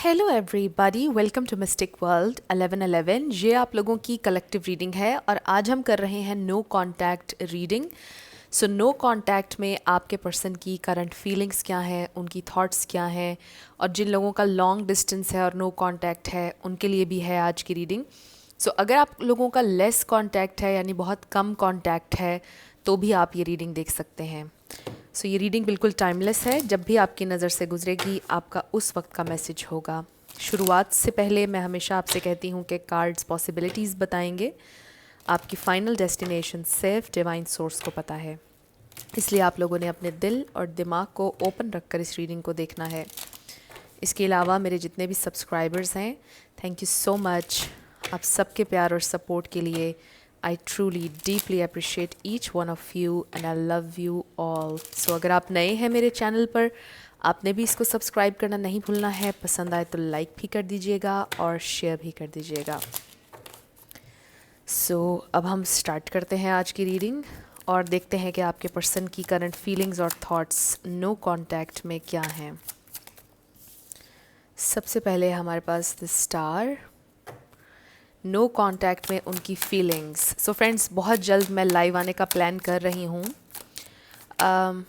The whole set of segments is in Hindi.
Hello everybody, welcome to mystic world 1111। ये आप लोगों की कलेक्टिव रीडिंग है और आज हम कर रहे हैं no contact reading. So no contact में आपके पर्सन की करंट फीलिंग्स क्या हैं, उनकी थॉट्स क्या हैं, और जिन लोगों का लॉन्ग डिस्टेंस है और नो कांटेक्ट है उनके लिए भी है आज की रीडिंग। सो अगर आप लोगों का लेस कांटेक्ट है यानी बहुत कम कांटेक्ट है तो भी आप ये रीडिंग देख सकते हैं। सो ये रीडिंग बिल्कुल टाइमलेस है, जब भी आपकी नज़र से गुजरेगी आपका उस वक्त का मैसेज होगा। शुरुआत से पहले मैं हमेशा आपसे कहती हूँ कि कार्ड्स पॉसिबिलिटीज़ बताएंगे, आपकी फ़ाइनल डेस्टिनेशन सिर्फ डिवाइन सोर्स को पता है, इसलिए आप लोगों ने अपने दिल और दिमाग को ओपन रखकर इस रीडिंग को देखना है। इसके अलावा मेरे जितने भी सब्सक्राइबर्स हैं, थैंक यू सो मच आप सबके प्यार और सपोर्ट के लिए। I truly deeply appreciate each one of you and I love you all. So अगर आप नए हैं मेरे चैनल पर, आपने भी इसको सब्सक्राइब करना नहीं भूलना है। पसंद आए तो लाइक भी कर दीजिएगा और शेयर भी कर दीजिएगा। अब हम स्टार्ट करते हैं आज की रीडिंग और देखते हैं कि आपके पर्सन की करंट फीलिंग्स और थॉट्स नो कांटेक्ट में क्या हैं। सबसे पहले हमारे पास द स्टार, नो कांटेक्ट में उनकी फीलिंग्स। सो फ्रेंड्स, बहुत जल्द मैं लाइव आने का प्लान कर रही हूँ।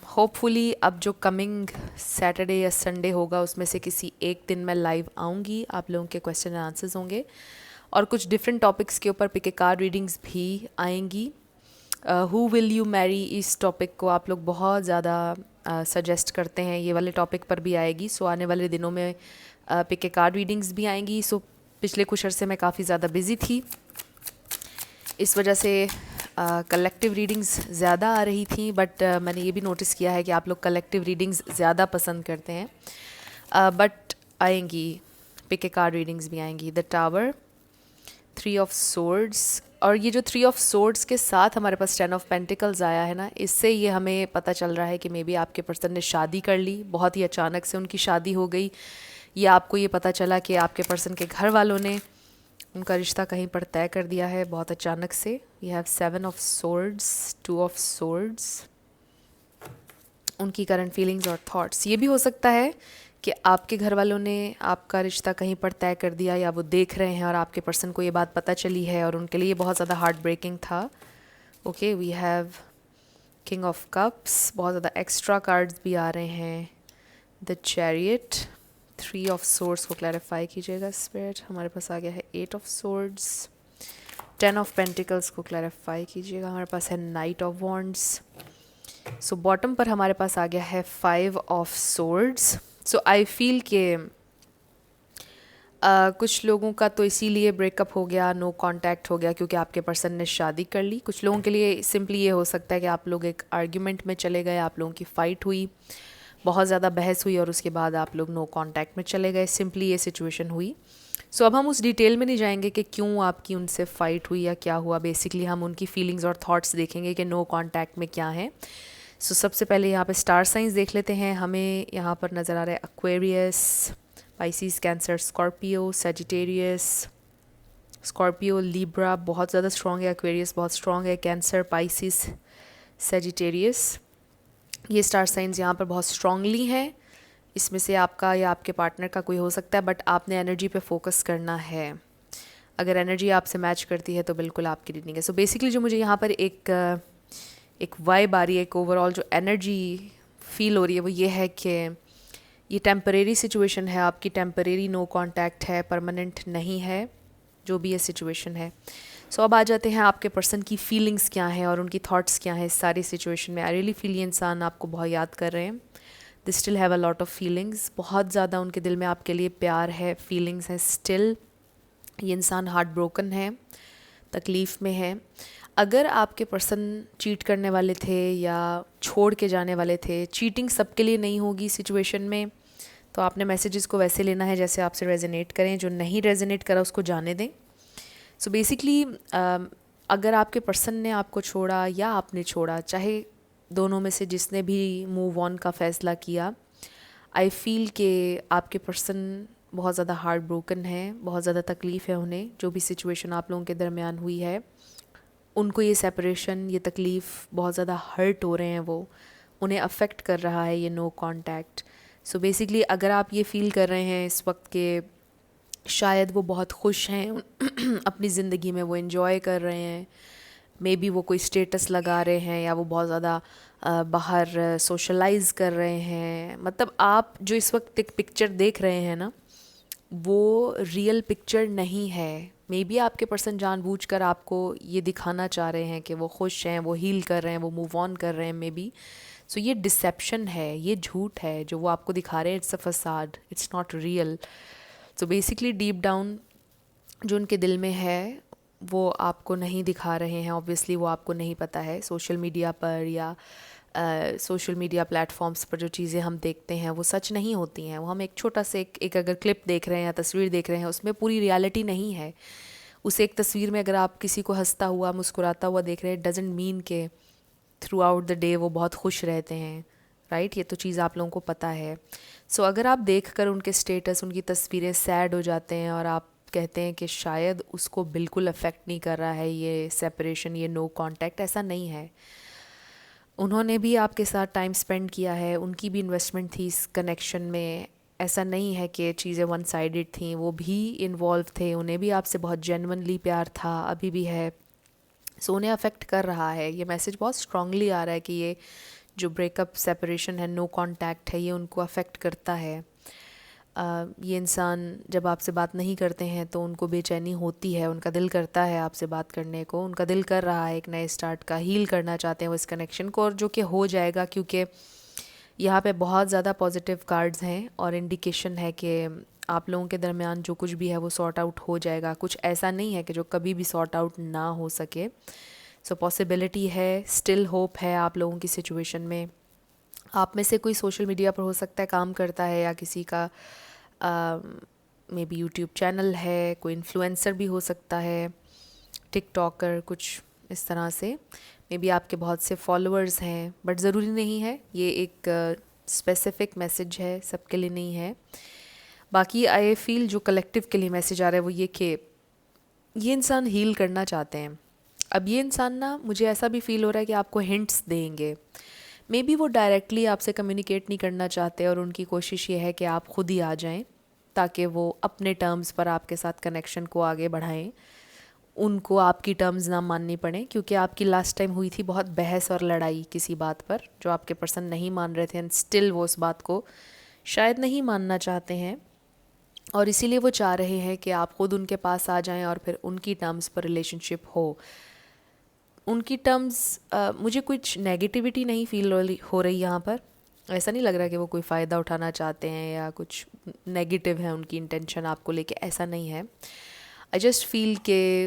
होपफुली अब जो कमिंग सैटरडे या संडे होगा उसमें से किसी एक दिन मैं लाइव आऊँगी। आप लोगों के क्वेश्चन एंड आंसर्स होंगे और कुछ डिफरेंट टॉपिक्स के ऊपर पिक ए कार्ड रीडिंग्स भी आएंगी। हु विल यू मैरी, इस टॉपिक को आप लोग बहुत ज़्यादा सजेस्ट करते हैं, ये वाले टॉपिक पर भी आएगी। सो आने वाले दिनों में पिक ए कार्ड रीडिंग्स भी आएंगी। सो पिछले कुछ अरसे में काफ़ी ज़्यादा बिज़ी थी, इस वजह से कलेक्टिव रीडिंग्स ज़्यादा आ रही थी, बट मैंने ये भी नोटिस किया है कि आप लोग कलेक्टिव रीडिंग्स ज़्यादा पसंद करते हैं। बट आएंगी, पिक ए कार्ड रीडिंग्स भी आएंगी। द टावर, 3 ऑफ सोर्ड्स, और ये जो 3 ऑफ सोर्ड्स के साथ हमारे पास 10 ऑफ पेंटिकल्स आया है ना, इससे ये हमें पता चल रहा है कि मे बी आपके पर्सन ने शादी कर ली, बहुत ही अचानक से उनकी शादी हो गई, या आपको ये पता चला कि आपके पर्सन के घर वालों ने उनका रिश्ता कहीं पर तय कर दिया है बहुत अचानक से। We have 7 of swords, 2 of swords. उनकी करंट फीलिंग्स और थॉट्स, ये भी हो सकता है कि आपके घर वालों ने आपका रिश्ता कहीं पर तय कर दिया या वो देख रहे हैं और आपके पर्सन को ये बात पता चली है और उनके लिए बहुत ज़्यादा हार्ट ब्रेकिंग था। Okay, we have king of cups, बहुत ज़्यादा एक्स्ट्रा कार्ड्स भी आ रहे हैं। द चैरियट, 3 ऑफ सोर्ड्स को क्लैरिफाई कीजिएगा स्पिरिट। हमारे पास आ गया है 8 ऑफ सोर्ड्स। 10 ऑफ पेंटिकल्स को क्लैरिफाई कीजिएगा। हमारे पास है knight of wands. So bottom पर हमारे पास आ गया है 5 ऑफ सोर्ड्स। सो आई फील के कुछ लोगों का तो इसीलिए ब्रेकअप हो गया, नो कांटेक्ट हो गया, क्योंकि आपके पर्सन ने शादी कर ली। कुछ लोगों के लिए सिंपली ये हो सकता है कि आप लोग एक आर्ग्यूमेंट में चले गए, आप लोगों की फ़ाइट हुई, बहुत ज़्यादा बहस हुई और उसके बाद आप लोग नो कांटेक्ट में चले गए। सिंपली ये सिचुएशन हुई। सो अब हम उस डिटेल में नहीं जाएंगे कि क्यों आपकी उनसे फ़ाइट हुई या क्या हुआ। बेसिकली हम उनकी फीलिंग्स और थॉट्स देखेंगे कि नो कांटेक्ट में क्या है। सो सबसे पहले यहाँ पे स्टार साइंस देख लेते हैं। हमें यहाँ पर नज़र आ रहा है Aquarius, Pisces, cancer, Scorpio, Sagittarius. Scorpio, Libra बहुत ज़्यादा स्ट्रॉन्ग है, एक्वेरियस बहुत स्ट्रॉन्ग है, कैंसर, पाइसिस, सेजिटेरियस, ये स्टार साइंस यहाँ पर बहुत स्ट्रांगली हैं। इसमें से आपका या आपके पार्टनर का कोई हो सकता है, बट आपने एनर्जी पे फोकस करना है। अगर एनर्जी आपसे मैच करती है तो बिल्कुल आपकी रीडिंग है। सो बेसिकली जो मुझे यहाँ पर एक वाइब आ रही है, एक ओवरऑल जो एनर्जी फील हो रही है वो ये है कि ये टेम्परेरी सिचुएशन है आपकी, टेम्परेरी नो कांटेक्ट है, परमानेंट नहीं है जो भी ये सिचुएशन है। सो अब आ जाते हैं आपके पर्सन की फीलिंग्स क्या हैं और उनकी थॉट्स क्या हैं इस सारी सिचुएशन में। आई रियली फील ये इंसान आपको बहुत याद कर रहे हैं। They still have a lot of feelings, बहुत ज़्यादा उनके दिल में आपके लिए प्यार है, फीलिंग्स हैं स्टिल। ये इंसान हार्ट ब्रोकन है, तकलीफ़ में है। अगर आपके पर्सन चीट करने वाले थे या छोड़ के जाने वाले थे, चीटिंग सबके लिए नहीं होगी सिचुएशन में, तो आपने मैसेजेस को वैसे लेना है जैसे आपसे रेजोनेट करें। जो नहीं रेजोनेट करा उसको जाने दें। सो बेसिकली अगर आपके पर्सन ने आपको छोड़ा या आपने छोड़ा, चाहे दोनों में से जिसने भी मूव ऑन का फ़ैसला किया, आई फील कि आपके पर्सन बहुत ज़्यादा हार्ट ब्रोकन है, बहुत ज़्यादा तकलीफ़ है उन्हें। जो भी सिचुएशन आप लोगों के दरमियान हुई है, उनको ये सेपरेशन, ये तकलीफ़ बहुत ज़्यादा हर्ट हो रहे हैं, वो उन्हें अफेक्ट कर रहा है ये नो कांटेक्ट। सो बेसिकली अगर आप ये फील कर रहे हैं इस वक्त के शायद वो बहुत खुश हैं अपनी ज़िंदगी में, वो इन्जॉय कर रहे हैं, मे बी वो कोई स्टेटस लगा रहे हैं या वो बहुत ज़्यादा बाहर सोशलाइज कर रहे हैं, मतलब आप जो इस वक्त एक पिक्चर देख रहे हैं ना, वो रियल पिक्चर नहीं है। मे बी आपके पर्सन जानबूझकर आपको ये दिखाना चाह रहे हैं कि वो खुश हैं, वो हील कर रहे हैं, वो मूव ऑन कर रहे हैं मे बी। सो ये डिसेप्शन है, ये झूठ है जो वो आपको दिखा रहे हैं। It's a facade, it's not real. So basically deep down जो उनके दिल में है वो आपको नहीं दिखा रहे हैं। ऑब्वियसली वो आपको नहीं पता है। सोशल मीडिया पर या सोशल मीडिया प्लेटफॉर्म्स पर जो चीज़ें हम देखते हैं वो सच नहीं होती हैं। वो हम एक छोटा से एक अगर क्लिप देख रहे हैं या तस्वीर देख रहे हैं, उसमें पूरी रियलिटी नहीं है। उस एक तस्वीर में अगर आप किसी को हंसता हुआ मुस्कुराता हुआ देख रहे हैं, इट डजेंट मीन के थ्रू आउट द डे वो बहुत खुश रहते हैं, राइट? ये तो चीज़ आप लोगों को पता है। सो अगर आप देख कर उनके स्टेटस, उनकी तस्वीरें सैड हो जाते हैं और आप कहते हैं कि शायद उसको बिल्कुल अफेक्ट नहीं कर रहा है ये सेपरेशन, ये नो कांटेक्ट, ऐसा नहीं है। उन्होंने भी आपके साथ टाइम स्पेंड किया है, उनकी भी इन्वेस्टमेंट थी इस कनेक्शन में। ऐसा नहीं है कि चीज़ें वन साइडेड थी, वो भी इन्वॉल्व थे, उन्हें भी आपसे बहुत जेन्युइनली प्यार था, अभी भी है। सो उन्हें अफेक्ट कर रहा है। ये मैसेज बहुत स्ट्रांगली आ रहा है कि ये जो ब्रेकअप, सेपरेशन है, नो कांटेक्ट है, ये उनको अफेक्ट करता है। ये इंसान जब आपसे बात नहीं करते हैं तो उनको बेचैनी होती है, उनका दिल करता है आपसे बात करने को, उनका दिल कर रहा है एक नए स्टार्ट का, हील करना चाहते हैं वो इस कनेक्शन को, और जो कि हो जाएगा क्योंकि यहाँ पे बहुत ज़्यादा पॉजिटिव कार्ड्स हैं और इंडिकेशन है कि आप लोगों के दरमियान जो कुछ भी है वो सॉर्ट आउट हो जाएगा। कुछ ऐसा नहीं है कि जो कभी भी सॉर्ट आउट ना हो सके। सो पॉसिबिलिटी है, स्टिल होप है आप लोगों की सिचुएशन में। आप में से कोई सोशल मीडिया पर हो सकता है काम करता है, या किसी का मे बी यूट्यूब चैनल है, कोई इन्फ्लुएंसर भी हो सकता है, टिकटॉकर, कुछ इस तरह से। मे बी आपके बहुत से फॉलोअर्स हैं, बट ज़रूरी नहीं है। ये एक स्पेसिफिक मैसेज है, सबके लिए नहीं है। बाकी आई फील जो कलेक्टिव के लिए मैसेज आ रहा है वो ये कि ये इंसान हील करना चाहते हैं। अब ये इंसान ना, मुझे ऐसा भी फील हो रहा है कि आपको हिंट्स देंगे। मे बी वो डायरेक्टली आपसे कम्युनिकेट नहीं करना चाहते और उनकी कोशिश ये है कि आप खुद ही आ जाएं ताकि वो अपने टर्म्स पर आपके साथ कनेक्शन को आगे बढ़ाएं, उनको आपकी टर्म्स ना माननी पड़े। क्योंकि आपकी लास्ट टाइम हुई थी बहुत बहस और लड़ाई किसी बात पर जो आपके पर्सन नहीं मान रहे थे, एंड स्टिल वो उस बात को शायद नहीं मानना चाहते हैं, और इसीलिए वो चाह रहे हैं कि आप खुद उनके पास आ जाएं और फिर उनकी टर्म्स पर रिलेशनशिप हो। उनकी टर्म्स मुझे कुछ नेगेटिविटी नहीं फील हो रही यहाँ पर। ऐसा नहीं लग रहा कि वो कोई फ़ायदा उठाना चाहते हैं या कुछ नेगेटिव है उनकी इंटेंशन आपको लेके, ऐसा नहीं है। आई जस्ट फील के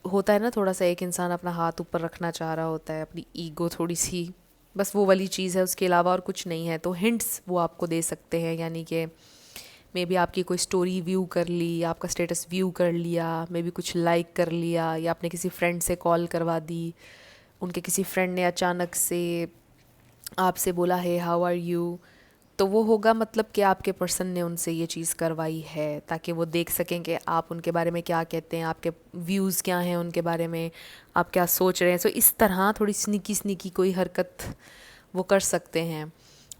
होता है ना, थोड़ा सा एक इंसान अपना हाथ ऊपर रखना चाह रहा होता है, अपनी ईगो थोड़ी सी, बस वो वाली चीज़ है, उसके अलावा और कुछ नहीं है। तो हिंट्स वो आपको दे सकते हैं, यानी कि मे बी आपकी कोई स्टोरी व्यू कर ली, आपका स्टेटस व्यू कर लिया, मे बी कुछ लाइक कर लिया, या आपने किसी फ्रेंड से कॉल करवा दी, उनके किसी फ्रेंड ने अचानक से आपसे बोला है हाउ आर यू, तो वो होगा मतलब कि आपके पर्सन ने उनसे ये चीज़ करवाई है ताकि वो देख सकें कि आप उनके बारे में क्या कहते हैं, आपके व्यूज़ क्या हैं उनके बारे में, आप क्या सोच रहे हैं। सो इस तरह थोड़ी स्नीकी स्नीकी कोई हरकत वो कर सकते हैं,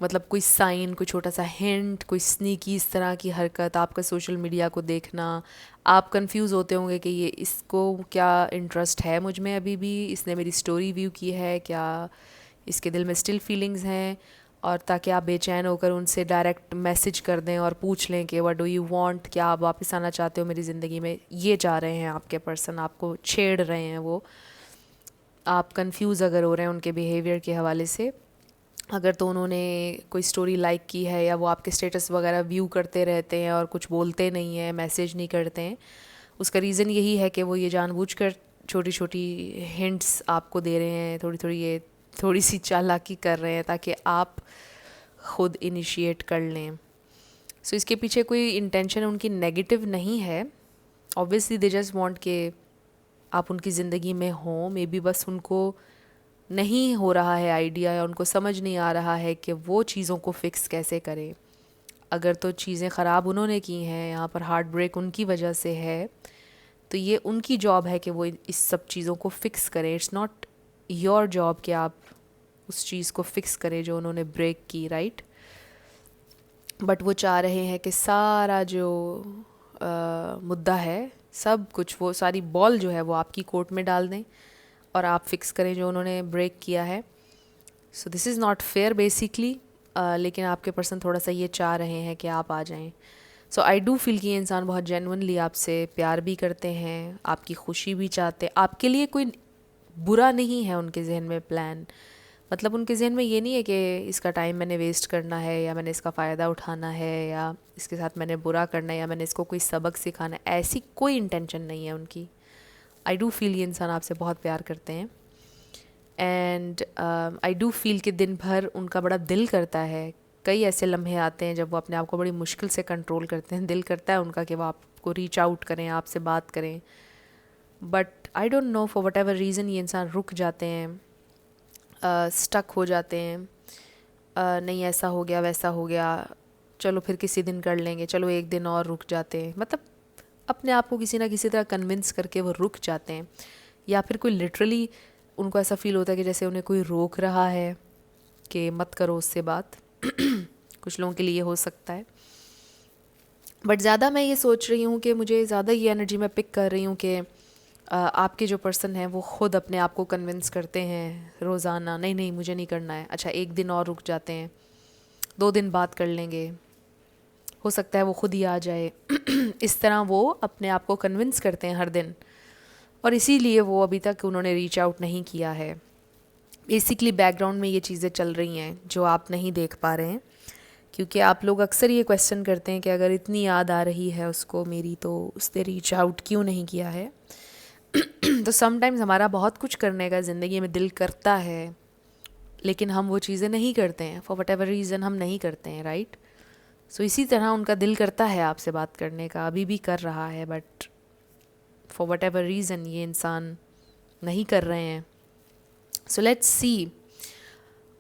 मतलब कोई साइन, कोई छोटा सा हिंट, कोई स्नीकी इस तरह की हरकत, आपका सोशल मीडिया को देखना। आप कंफ्यूज होते होंगे कि ये इसको क्या इंटरेस्ट है मुझ में, अभी भी इसने मेरी स्टोरी व्यू की है क्या, इसके दिल में स्टिल फीलिंग्स हैं, और ताकि आप बेचैन होकर उनसे डायरेक्ट मैसेज कर दें और पूछ लें कि व्हाट डू यू वांट, क्या आप वापस आना चाहते हो मेरी ज़िंदगी में। ये चाह रहे हैं आपके पर्सन, आपको छेड़ रहे हैं वो। आप कंफ्यूज अगर हो रहे हैं उनके बिहेवियर के हवाले से, अगर तो उन्होंने कोई स्टोरी लाइक की है या वो आपके स्टेटस वगैरह व्यू करते रहते हैं और कुछ बोलते नहीं हैं, मैसेज नहीं करते हैं, उसका रीज़न यही है कि वो ये जानबूझकर छोटी छोटी हिंट्स आपको दे रहे हैं, ये थोड़ी सी चालाकी कर रहे हैं ताकि आप खुद इनिशिएट कर लें। सो इसके पीछे कोई इंटेंशन उनकी नेगेटिव नहीं है। ऑब्वियसली दे जस्ट वांट के आप उनकी ज़िंदगी में हों। मे बी बस उनको नहीं हो रहा है आइडिया, या उनको समझ नहीं आ रहा है कि वो चीज़ों को फ़िक्स कैसे करें। अगर तो चीज़ें ख़राब उन्होंने की हैं, यहाँ पर हार्ट ब्रेक उनकी वजह से है, तो ये उनकी जॉब है कि वो इस सब चीज़ों को फ़िक्स करें। इट्स नॉट योर जॉब कि आप उस चीज़ को फ़िक्स करें जो उन्होंने ब्रेक की, राइट? बट वो चाह रहे हैं कि सारा जो मुद्दा है, सब कुछ, वो सारी बॉल जो है वो आपकी कोर्ट में डाल दें और आप फिक्स करें जो उन्होंने ब्रेक किया है. So this is not fair basically. लेकिन आपके पर्सन थोड़ा सा ये चाह रहे हैं कि आप आ जाएं. सो आई डू फील कि ये इंसान बहुत जेन्युइनली आपसे प्यार भी करते हैं, आपकी खुशी भी चाहते हैं, आपके लिए कोई बुरा नहीं है उनके जहन में प्लान. मतलब उनके जहन में ये नहीं है कि इसका टाइम मैंने वेस्ट करना है, या मैंने इसका फ़ायदा उठाना है, या इसके साथ मैंने बुरा करना है, या मैंने इसको कोई सबक सिखाना है. ऐसी कोई इंटेंशन नहीं है उनकी. आई डू फील ये इंसान आपसे बहुत प्यार करते हैं. एंड आई डू फील कि दिन भर उनका बड़ा दिल करता है. कई ऐसे लम्हे आते हैं जब वो अपने आप को बड़ी मुश्किल से कंट्रोल करते हैं. दिल करता है उनका कि वो आपको रीच आउट करें, आपसे बात करें. But I don't know, for what ever reason ये इंसान रुक जाते हैं, स्टक हो जाते हैं. नहीं, ऐसा हो गया, वैसा हो गया, चलो फिर किसी दिन कर लेंगे, चलो एक दिन और रुक जाते हैं. मतलब अपने आप को किसी ना किसी तरह कन्विंस करके वो रुक जाते हैं. या फिर कोई लिटरली उनको ऐसा फील होता है कि जैसे उन्हें कोई रोक रहा है कि मत करो उससे बात. कुछ लोगों के लिए हो सकता है. बट ज़्यादा मैं ये सोच रही हूँ कि मुझे ज़्यादा ये एनर्जी मैं पिक कर रही हूँ कि आपके जो पर्सन है वो ख़ुद अपने आप को कन्विंस करते हैं रोज़ाना, नहीं नहीं मुझे नहीं करना है, अच्छा एक दिन और रुक जाते हैं, 2 दिन बात कर लेंगे, हो सकता है वो खुद ही आ जाए. इस तरह वो अपने आप को कन्विंस करते हैं हर दिन. और इसीलिए वो अभी तक उन्होंने रीच आउट नहीं किया है. बेसिकली बैकग्राउंड में ये चीज़ें चल रही हैं जो आप नहीं देख पा रहे हैं, क्योंकि आप लोग अक्सर ये क्वेश्चन करते हैं कि अगर इतनी याद आ रही है उसको मेरी, तो उसने रीच आउट क्यों नहीं किया है. तो समटाइम्स हमारा बहुत कुछ करने का ज़िंदगी में दिल करता है, लेकिन हम वो चीज़ें नहीं करते हैं. फॉर वट एवर रीज़न हम नहीं करते हैं, राइट. सो इसी तरह उनका दिल करता है आपसे बात करने का, अभी भी कर रहा है, but for what ever reason ये इंसान नहीं कर रहे हैं. सो लेट्स सी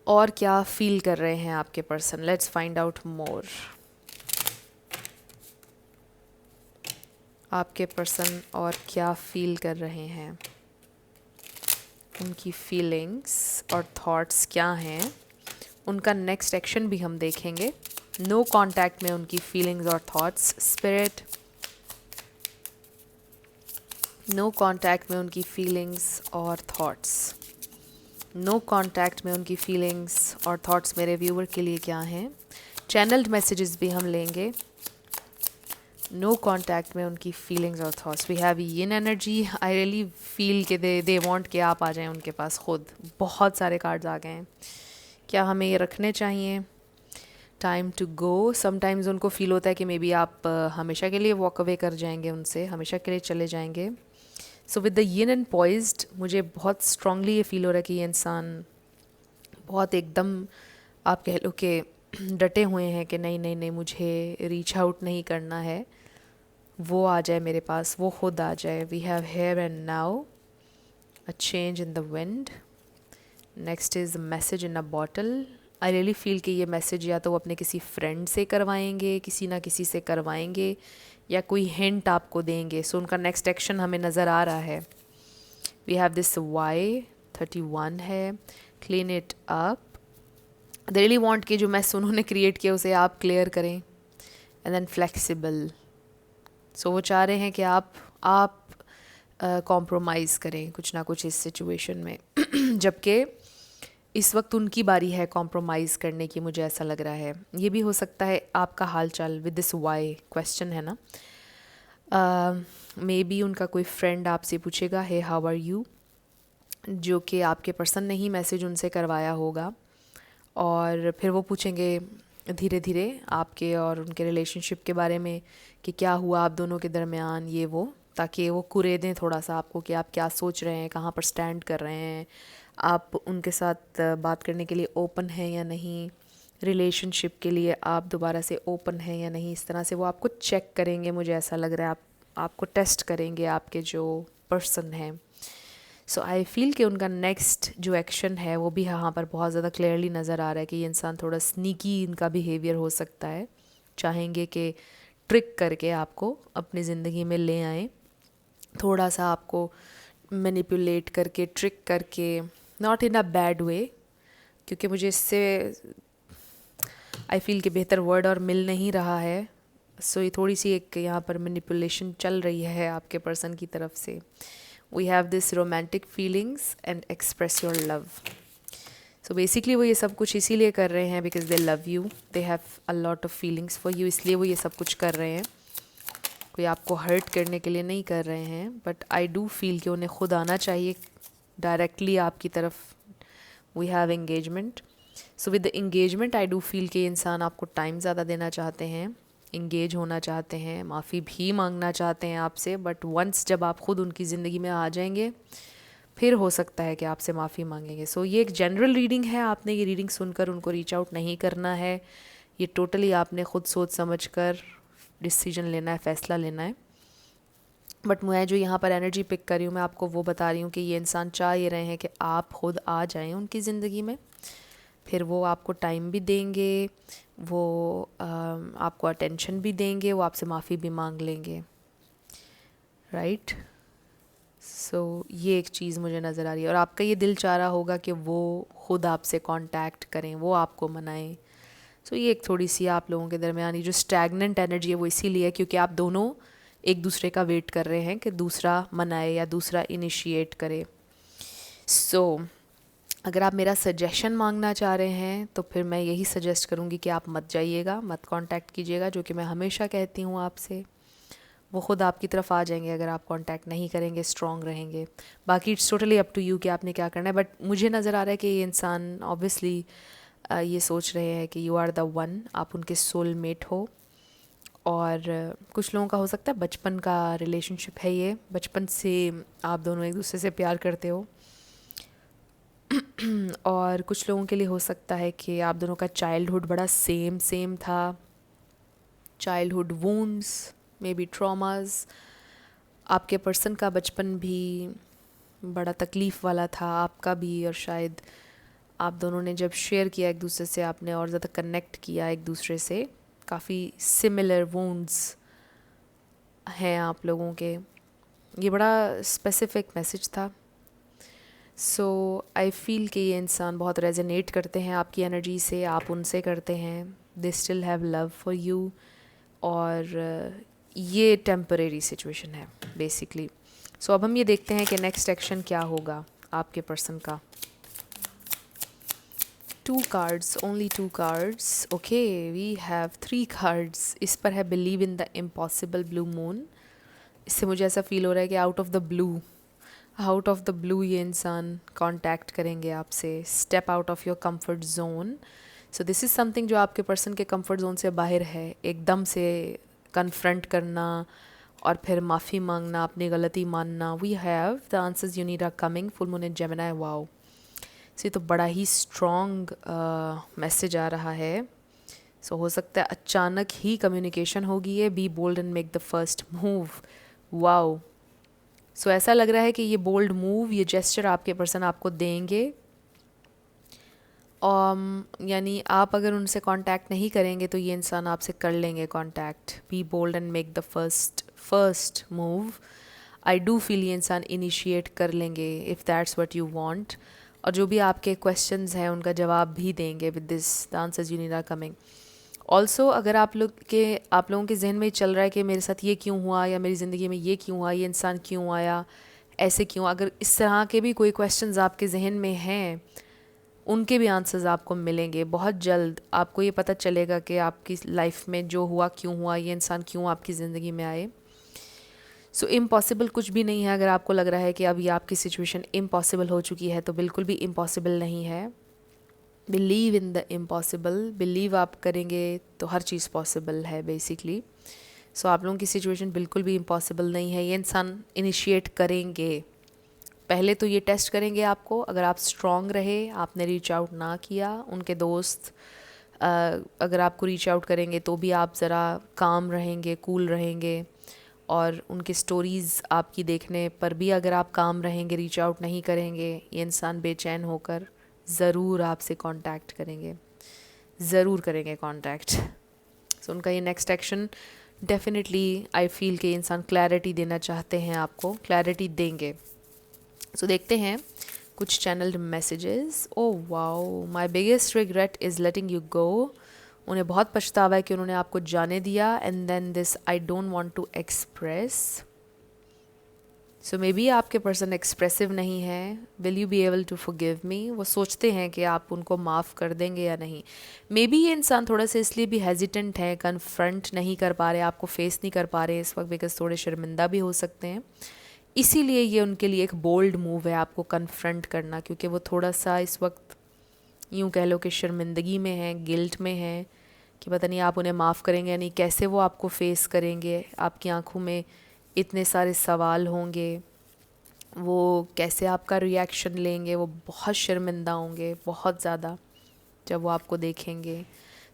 और क्या फील कर रहे हैं आपके person. Let's find out more. आपके पर्सन और क्या फील कर रहे हैं, उनकी फीलिंग्स और थॉट्स क्या हैं. उनका नेक्स्ट एक्शन भी हम देखेंगे. नो कांटेक्ट में उनकी फीलिंग्स और थॉट्स. स्पिरिट, नो कांटेक्ट में उनकी फीलिंग्स और थॉट्स. नो कांटेक्ट में उनकी फीलिंग्स और थॉट्स मेरे व्यूअर के लिए क्या हैं. चैनल्ड मैसेजेस भी हम लेंगे. नो कांटेक्ट में उनकी फीलिंग्स और thoughts. We have yin energy. I really feel कि दे वांट कि आप आ जाएं उनके पास खुद. बहुत सारे कार्ड्स आ गए हैं. क्या हमें ये रखने चाहिए. Time to go. समटाइम्स उनको फील होता है कि मे बी आप हमेशा के लिए वॉक अवे कर जाएंगे उनसे, हमेशा के लिए चले जाएंगे. सो with the yin and poised मुझे बहुत स्ट्रांगली ये फील हो रहा है कि ये इंसान बहुत एकदम, आप कह लो कि डटे हुए हैं कि नहीं नहीं नहीं मुझे रीच आउट नहीं करना है, वो आ जाए मेरे पास, वो खुद आ जाए. We have here and now, a change in the wind. Next is message in a bottle. I really feel कि ये मैसेज या तो वो अपने किसी फ्रेंड से करवाएंगे, किसी ना किसी से करवाएंगे, या कोई हिंट आपको देंगे. सो उनका नेक्स्ट एक्शन हमें नज़र आ रहा है. वी हैव दिस Y31 है. Clean it up. They really want कि जो मैस उन्होंने क्रिएट किया उसे आप क्लियर करें. And then flexible. सो वो चाह रहे हैं कि आप कॉम्प्रोमाइज़ करें कुछ ना कुछ इस सिचुएशन में. जबकि इस वक्त उनकी बारी है कॉम्प्रोमाइज़ करने की, मुझे ऐसा लग रहा है. ये भी हो सकता है आपका हाल चाल विद दिस वाई क्वेश्चन है ना. मे बी उनका कोई फ्रेंड आपसे पूछेगा हे हाउ आर यू, जो कि आपके पर्सन ने ही मैसेज उनसे करवाया होगा. और फिर वो पूछेंगे धीरे धीरे आपके और उनके रिलेशनशिप के बारे में कि क्या हुआ आप दोनों के दरमियान, ये वो, ताकि वो कुरे दें थोड़ा सा आपको कि आप क्या सोच रहे हैं, कहाँ पर स्टैंड कर रहे हैं, आप उनके साथ बात करने के लिए ओपन हैं या नहीं, रिलेशनशिप के लिए आप दोबारा से ओपन हैं या नहीं. इस तरह से वो आपको चेक करेंगे, मुझे ऐसा लग रहा है आपको टेस्ट करेंगे आपके जो पर्सन हैं. सो आई फील कि उनका नेक्स्ट जो एक्शन है वो भी यहाँ पर बहुत ज़्यादा क्लियरली नज़र आ रहा है कि ये इंसान थोड़ा स्नीकी इनका बिहेवियर हो सकता है. चाहेंगे कि ट्रिक करके आपको अपनी ज़िंदगी में ले आएँ, थोड़ा सा आपको मैनिपुलेट करके, ट्रिक करके, not in a bad way, क्योंकि मुझे इससे आई फील कि बेहतर वर्ड और मिल नहीं रहा है। सो ये थोड़ी सी एक यहाँ पर मैनिपुलेशन चल रही है आपके पर्सन की तरफ से। We have this romantic feelings and express your love. So basically वो ये सब कुछ इसीलिए कर रहे हैं because they love you, they have a lot of feelings for you, इसलिए वो ये सब कुछ कर रहे हैं। कोई आपको हर्ट करने के लिए नहीं कर रहे हैं। बट आई डू फील कि उन्हें खुद आना चाहिए डायरेक्टली आपकी तरफ। We have engagement. So with the engagement I do feel कि इंसान आपको टाइम ज़्यादा देना चाहते हैं, इंगेज होना चाहते हैं, माफ़ी भी मांगना चाहते हैं आपसे। बट वंस जब आप खुद उनकी ज़िंदगी में आ जाएंगे फिर हो सकता है कि आपसे माफ़ी मांगेंगे। सो ये एक जनरल रीडिंग है, आपने ये रीडिंग सुनकर उनको रीच आउट नहीं करना है। ये टोटली आपने खुद सोच समझ कर डिसीजन लेना है, फ़ैसला लेना है। बट मैं जो यहाँ पर एनर्जी पिक कर रही हूँ, मैं आपको वो बता रही हूँ कि ये इंसान चाह ये रहे हैं कि आप खुद आ जाएं उनकी ज़िंदगी में। फिर वो आपको टाइम भी देंगे, वो आपको अटेंशन भी देंगे, वो आपसे माफ़ी भी मांग लेंगे, राइट। सो ये एक चीज़ मुझे नज़र आ रही है। और आपका ये दिल चाह रहा होगा कि वो खुद आपसे कांटेक्ट करें, वो आपको मनाएं। सो ये एक थोड़ी सी आप लोगों के दरमियान ये जो स्टैगनेंट एनर्जी है वो इसीलिए है क्योंकि आप दोनों एक दूसरे का वेट कर रहे हैं कि दूसरा मनाए या दूसरा इनिशिएट करे। सो अगर आप मेरा सजेशन मांगना चाह रहे हैं तो फिर मैं यही सजेस्ट करूँगी कि आप मत जाइएगा, मत कांटेक्ट कीजिएगा, जो कि मैं हमेशा कहती हूँ आपसे। वो ख़ुद आपकी तरफ आ जाएंगे अगर आप कांटेक्ट नहीं करेंगे, स्ट्रॉन्ग रहेंगे। बाकी it's totally up to you कि आपने क्या करना है। बट मुझे नज़र आ रहा है कि ये इंसान ऑब्वियसली ये सोच रहे हैं कि यू आर द वन, आप उनके सोलमेट हो। और कुछ लोगों का हो सकता है बचपन का रिलेशनशिप है, ये बचपन से आप दोनों एक दूसरे से प्यार करते हो। और कुछ लोगों के लिए हो सकता है कि आप दोनों का चाइल्डहुड बड़ा सेम था, childhood wounds, may be traumas. आपके पर्सन का बचपन भी बड़ा तकलीफ़ वाला था, आपका भी। और शायद आप दोनों ने जब शेयर किया एक दूसरे से, आपने और ज़्यादा कनेक्ट किया एक दूसरे से। काफ़ी सिमिलर वूंड्स हैं आप लोगों के। ये बड़ा स्पेसिफिक मैसेज था। सो आई फील कि ये इंसान बहुत रेजोनेट करते हैं आपकी एनर्जी से, आप उनसे करते हैं। They still have love for you. और ये टेम्परेरी सिचुएशन है बेसिकली। सो अब हम ये देखते हैं कि नेक्स्ट एक्शन क्या होगा आपके पर्सन का। 2 cards, only 2 cards. Okay, we have 3 cards. इस पर है believe in the impossible, blue moon. इससे मुझे ऐसा फील हो रहा है कि आउट ऑफ द ब्लू ये इंसान कांटेक्ट करेंगे आपसे। Step out of your comfort zone. So this is something जो आपके पर्सन के कंफर्ट जोन से बाहर है। एकदम से कन्फ्रंट करना और फिर माफ़ी मांगना, अपनी गलती मानना। We have the answers you need are coming, full moon in Gemini. Wow, so ये तो बड़ा ही स्ट्रॉन्ग मैसेज आ रहा है। सो हो सकता है अचानक ही कम्युनिकेशन होगी ये। Be bold and make the first move. Wow, so ऐसा लग रहा है कि ये बोल्ड मूव, ये जेस्चर आपके पर्सन आपको देंगे। यानी आप अगर उनसे कांटेक्ट नहीं करेंगे तो ये इंसान आपसे कर लेंगे contact. Be bold and make the first move. I do feel ये इंसान इनिशिएट कर लेंगे if that's what you want. और जो भी आपके क्वेश्चंस हैं उनका जवाब भी देंगे with this the answers you need are coming. Also अगर आप लोगों के जहन में चल रहा है कि मेरे साथ ये क्यों हुआ, या मेरी ज़िंदगी में ये क्यों हुआ, ये इंसान क्यों आया, ऐसे क्यों, अगर इस तरह के भी कोई क्वेश्चंस आपके जहन में हैं, उनके भी आंसर्स आपको मिलेंगे बहुत जल्द। आपको ये पता चलेगा कि आपकी लाइफ में जो हुआ क्यों हुआ, ये इंसान क्यों आपकी ज़िंदगी में आए। सो इम्पॉसिबल कुछ भी नहीं है। अगर आपको लग रहा है कि अब ये आपकी सिचुएशन इम्पॉसिबल हो चुकी है, तो बिल्कुल भी इम्पॉसिबल नहीं है। Believe in the impossible. Believe आप करेंगे तो हर चीज़ पॉसिबल है बेसिकली। सो आप लोगों की सिचुएशन बिल्कुल भी इम्पॉसिबल नहीं है। ये इंसान इनिशिएट करेंगे। पहले तो ये टेस्ट करेंगे आपको। अगर आप स्ट्रॉन्ग रहे, आपने रीच आउट ना किया, उनके दोस्त अगर आपको रीच आउट करेंगे तो भी आप ज़रा काम रहेंगे, कूल रहेंगे। और उनके स्टोरीज़ आपकी देखने पर भी अगर आप काम रहेंगे, रीच आउट नहीं करेंगे, ये इंसान बेचैन होकर ज़रूर आपसे कांटेक्ट करेंगे, ज़रूर करेंगे कांटेक्ट। सो उनका ये next action definitely I feel कि इंसान क्लैरिटी देना चाहते हैं, आपको क्लैरिटी देंगे। सो देखते हैं कुछ channelled messages. Oh wow, my biggest regret is letting you go. उन्हें बहुत पछतावा है कि उन्होंने आपको जाने दिया, and then this I don't want to express. So maybe आपके पर्सन एक्सप्रेसिव नहीं है। Will you be able to forgive me? वो सोचते हैं कि आप उनको माफ़ कर देंगे या नहीं। मे बी ये इंसान थोड़ा सा इसलिए भी हेजिटेंट है, कन्फ्रंट नहीं कर पा रहे, आपको फेस नहीं कर पा रहे इस वक्त, बिकॉज थोड़े शर्मिंदा भी हो सकते हैं। इसीलिए ये उनके लिए एक बोल्ड मूव है आपको कन्फ्रंट करना, क्योंकि वो थोड़ा सा इस वक्त यूँ कह लो कि शर्मिंदगी में है, गिल्ट में है कि पता नहीं आप उन्हें माफ़ करेंगे या नहीं, कैसे वो आपको फेस करेंगे, आपकी आंखों में इतने सारे सवाल होंगे, वो कैसे आपका रिएक्शन लेंगे, वो बहुत शर्मिंदा होंगे बहुत ज़्यादा जब वो आपको देखेंगे।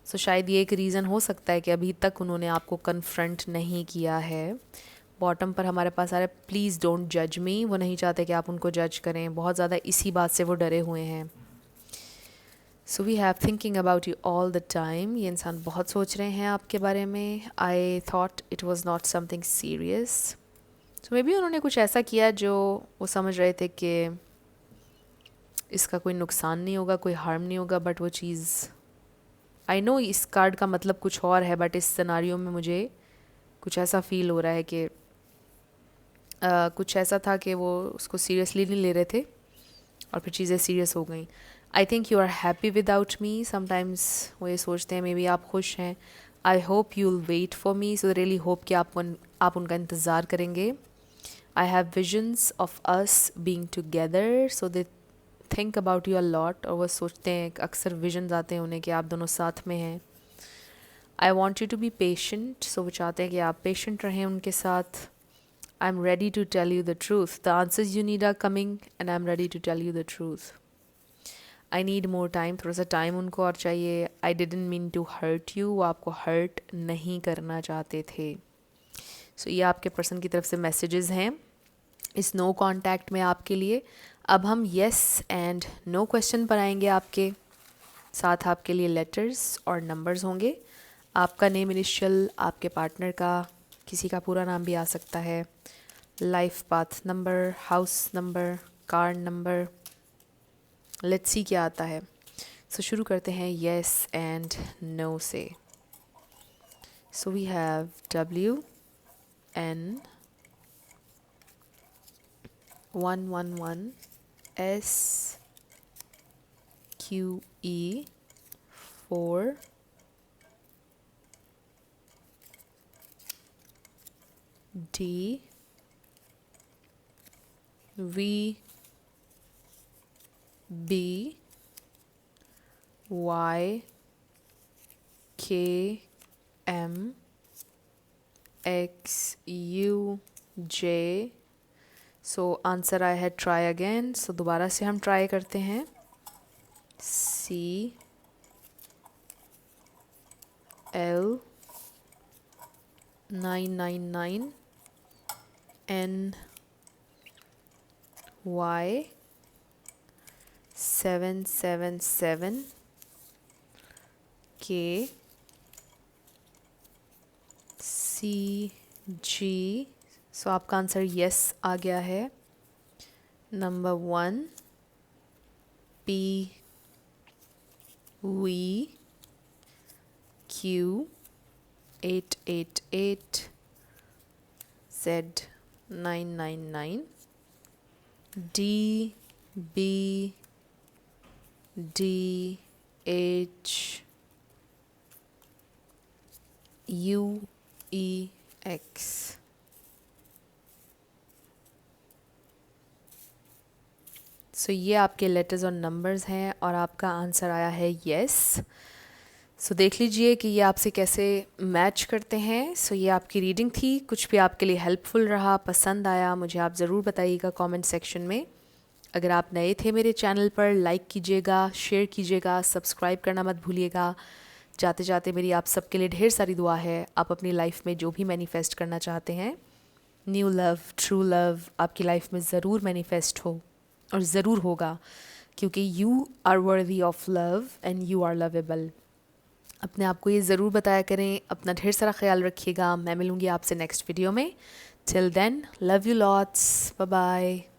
सो शायद ये एक रीज़न हो सकता है कि अभी तक उन्होंने आपको कन्फ्रंट नहीं किया है। बॉटम पर हमारे पास आ रहा है प्लीज़ डोंट जज मी। वो नहीं चाहते कि आप उनको जज करें, बहुत ज़्यादा इसी बात से वो डरे हुए हैं। So we have thinking about you all the time. ये इंसान बहुत सोच रहे हैं आपके बारे में। I thought it was not something serious. So maybe उन्होंने कुछ ऐसा किया जो वो समझ रहे थे कि इसका कोई नुकसान नहीं होगा, कोई हार्म नहीं होगा, बट वो चीज़ आई नो इस कार्ड का मतलब कुछ और है, बट इस सिनारियो में मुझे कुछ ऐसा फील हो रहा है कि कुछ ऐसा था कि वो उसको सीरियसली नहीं ले रहे थे और फिर चीज़ें सीरियस हो गई। I think you are happy without me. Sometimes वो ये सोचते हैं मे बी आप खुश हैं। I hope you will wait for me. So really hope कि आप उनका इंतज़ार करेंगे। I have visions of us being together, so they think about you a lot. और वो सोचते हैं, अक्सर विजन्स आते हैं उन्हें कि आप दोनों साथ में हैं। I want you to be patient, so वो चाहते हैं कि आप पेशेंट रहें उनके साथ। I'm ready to tell you the truth. The answers you need are coming and I'm ready to tell you the truth. I need more time. थोड़ा सा टाइम उनको और चाहिए। I didn't mean to hurt you. वो आपको हर्ट नहीं करना चाहते थे। So ये आपके पर्सन की तरफ से मैसेजेस हैं इस नो कॉन्टैक्ट में आपके लिए। अब हम येस एंड नो क्वेश्चन पर आएंगे। आपके साथ आपके लिए लेटर्स और नंबर्स होंगे। आपका नेम इनिशियल, आपके पार्टनर का, किसी का पूरा नाम भी आ सकता है, life path number, house number, car number. Let's see क्या आता है। सो शुरू करते हैं yes and no say. So we have WN 111 SQE 4 D V B Y K M X U J। So answer आया है ट्राई अगेन। सो दोबारा से हम ट्राई करते हैं। C L 999 N Y 777 K C G। सो आपका आंसर यस आ गया है। Number 1 P V Q 888 Z 999 D B D H U E X। सो ये आपके लेटर्स और नंबर्स हैं और आपका आंसर आया है येस। सो देख लीजिए कि ये आपसे कैसे मैच करते हैं। सो ये आपकी रीडिंग थी। कुछ भी आपके लिए हेल्पफुल रहा, पसंद आया, मुझे आप ज़रूर बताइएगा कमेंट सेक्शन में। अगर आप नए थे मेरे चैनल पर, लाइक कीजिएगा, शेयर कीजिएगा, सब्सक्राइब करना मत भूलिएगा। जाते जाते मेरी आप सबके लिए ढेर सारी दुआ है। आप अपनी लाइफ में जो भी मैनिफेस्ट करना चाहते हैं, न्यू लव, ट्रू लव आपकी लाइफ में ज़रूर मैनिफेस्ट हो और ज़रूर होगा, क्योंकि you are worthy of love and you are lovable. अपने आप को ये ज़रूर बताया करें। अपना ढेर सारा ख्याल रखिएगा। मैं मिलूँगी आपसे नेक्स्ट वीडियो में। Till then, love you lots, bye bye.